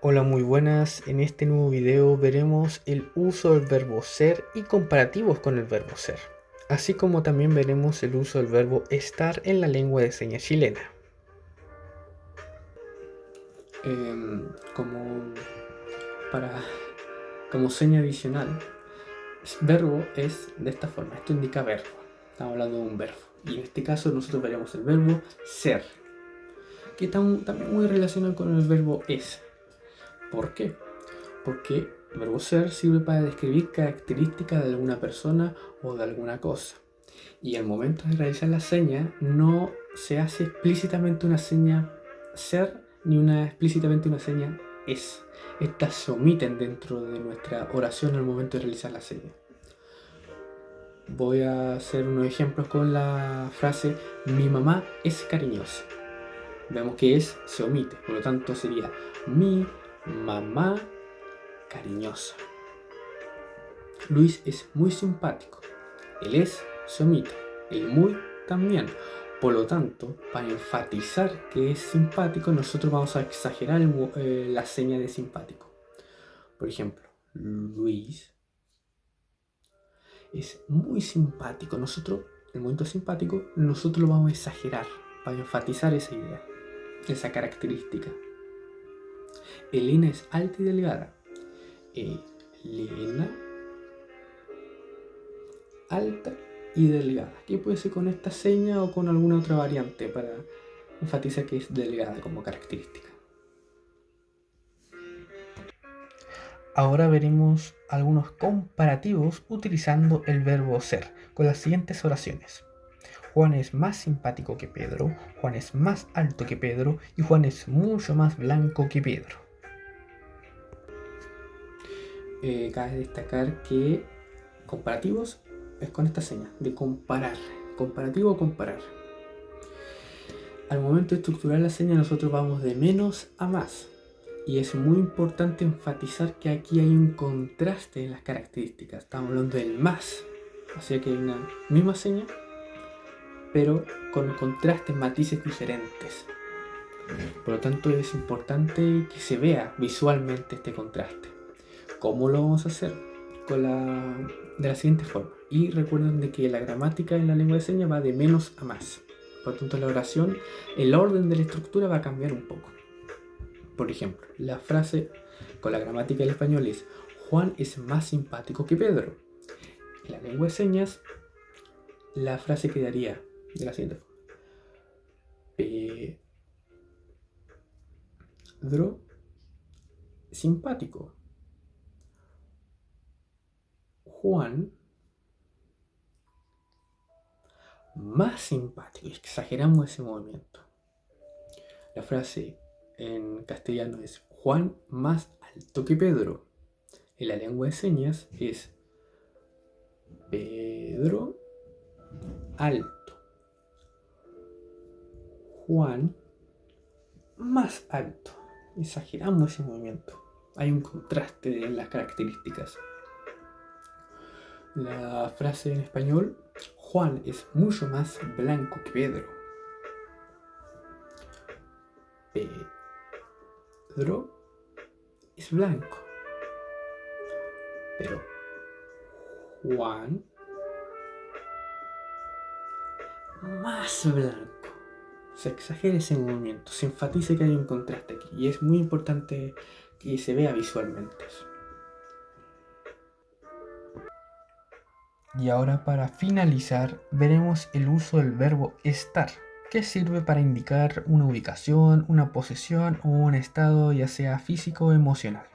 Hola, muy buenas. En este nuevo video veremos el uso del verbo ser y comparativos con el verbo ser, así como también veremos el uso del verbo estar en la lengua de señas chilena. Como para como seña adicional, verbo es de esta forma. Esto indica verbo. Estamos hablando de un verbo. Y en este caso nosotros veremos el verbo ser, que está también muy relacionado con el verbo es. ¿Por qué? Porque el verbo ser sirve para describir características de alguna persona o de alguna cosa. Y al momento de realizar la seña, no se hace explícitamente una seña ser ni explícitamente una seña es. Estas se omiten dentro de nuestra oración al momento de realizar la seña. Voy a hacer unos ejemplos con la frase mi mamá es cariñosa. Vemos que es se omite, por lo tanto sería mi mamá cariñosa. Luis es muy simpático. El es se omite, el muy también. Por lo tanto, para enfatizar que es simpático, nosotros vamos a exagerar la seña de simpático. Por ejemplo, Luis es muy simpático. El momento simpático, nosotros lo vamos a exagerar para enfatizar esa idea, esa característica. Elena es alta y delgada. Elena, alta y delgada. ¿Qué puede ser con esta seña o con alguna otra variante para enfatizar que es delgada como característica? Ahora veremos algunos comparativos utilizando el verbo ser con las siguientes oraciones. Juan es más simpático que Pedro, Juan es más alto que Pedro y Juan es mucho más blanco que Pedro. Cabe destacar que comparativos es con esta seña de comparar, comparativo o comparar. Al momento de estructurar la seña nosotros vamos de menos a más. Y es muy importante enfatizar que aquí hay un contraste en las características. Estamos hablando del más. Así que hay una misma seña, pero con contrastes, matices diferentes. Por lo tanto, es importante que se vea visualmente este contraste. ¿Cómo lo vamos a hacer? De la siguiente forma. Y recuerden de que la gramática en la lengua de señas va de menos a más. Por lo tanto, la oración, el orden de la estructura va a cambiar un poco. Por ejemplo, la frase con la gramática del español es Juan es más simpático que Pedro. En la lengua de señas, la frase quedaría de la siguiente forma. Pedro simpático. Juan más simpático. Exageramos ese movimiento. La frase en castellano es Juan más alto que Pedro. En la lengua de señas es Pedro alto. Juan más alto. Exageramos ese movimiento. Hay un contraste en las características. La frase en español, Juan es mucho más blanco que Pedro. Pedro es blanco. Pero Juan más blanco. Se exagera ese movimiento, se enfatiza que hay un contraste aquí y es muy importante que se vea visualmente eso. Y ahora para finalizar veremos el uso del verbo estar, que sirve para indicar una ubicación, una posesión o un estado ya sea físico o emocional.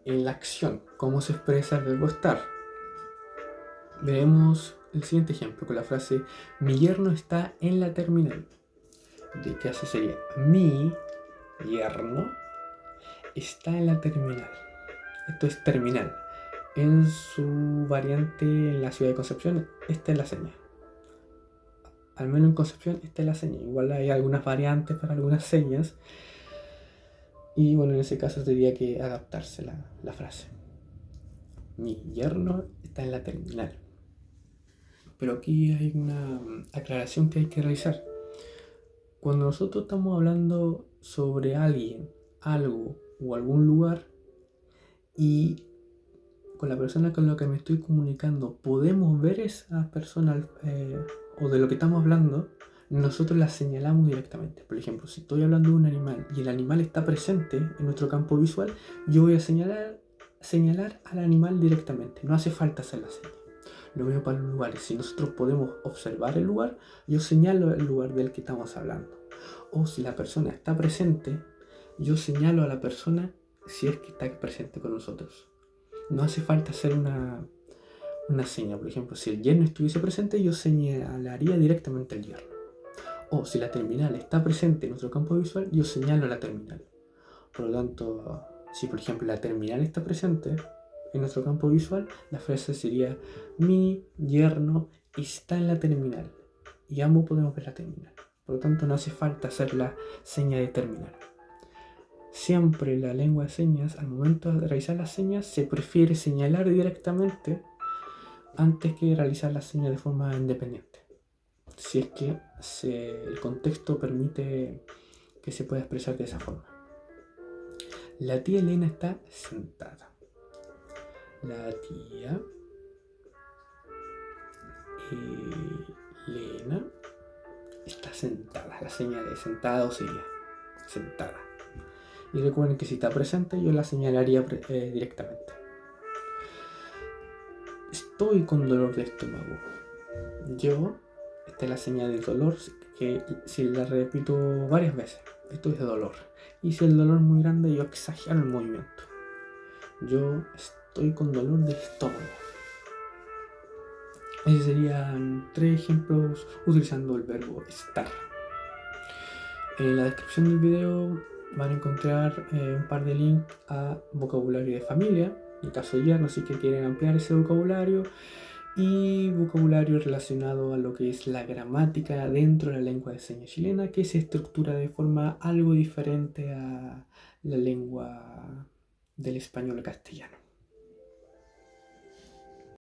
En la acción, ¿cómo se expresa el verbo estar? Veremos el siguiente ejemplo con la frase mi yerno está en la terminal. ¿De qué hace sería? Mi yerno está en la terminal. Esto es terminal. En su variante en la ciudad de Concepción, esta es la señal. Al menos en Concepción, esta es la señal. Igual hay algunas variantes para algunas señas. Y bueno, en ese caso tendría que adaptarse la frase. Mi yerno está en la terminal. Pero aquí hay una aclaración que hay que realizar. Cuando nosotros estamos hablando sobre alguien, algo o algún lugar y con la persona con la que me estoy comunicando podemos ver esa persona o de lo que estamos hablando, nosotros la señalamos directamente. Por ejemplo, si estoy hablando de un animal y el animal está presente en nuestro campo visual, yo voy a señalar al animal directamente. No hace falta hacer la señal. Lo mismo para los lugares. Si nosotros podemos observar el lugar, yo señalo el lugar del que estamos hablando. O si la persona está presente, yo señalo a la persona si es que está presente con nosotros. No hace falta hacer una seña. Por ejemplo, si el yerno estuviese presente, yo señalaría directamente al yerno. O si la terminal está presente en nuestro campo visual, yo señalo a la terminal. Por lo tanto, si por ejemplo la terminal está presente en nuestro campo visual, la frase sería: mi yerno está en la terminal. Y ambos podemos ver la terminal. Por lo tanto, no hace falta hacer la seña de terminal. Siempre la lengua de señas, al momento de realizar las señas, se prefiere señalar directamente antes que realizar la seña de forma independiente. Si es que el contexto permite que se pueda expresar de esa forma. La tía Elena está sentada. La tía Elena está sentada. La señal de sentada o silla. Sentada. Y recuerden que si está presente, yo la señalaría directamente. Estoy con dolor de estómago. Esta es la señal del dolor, que si la repito varias veces, esto es de dolor. Y si el dolor es muy grande, yo exagero el movimiento. Yo estoy con dolor de estómago. Esos serían 3 ejemplos utilizando el verbo estar. En la descripción del video van a encontrar un par de links a vocabulario de familia, en caso de yerno, si que quieren ampliar ese vocabulario, y vocabulario relacionado a lo que es la gramática dentro de la lengua de señas chilena, que se estructura de forma algo diferente a la lengua del español castellano.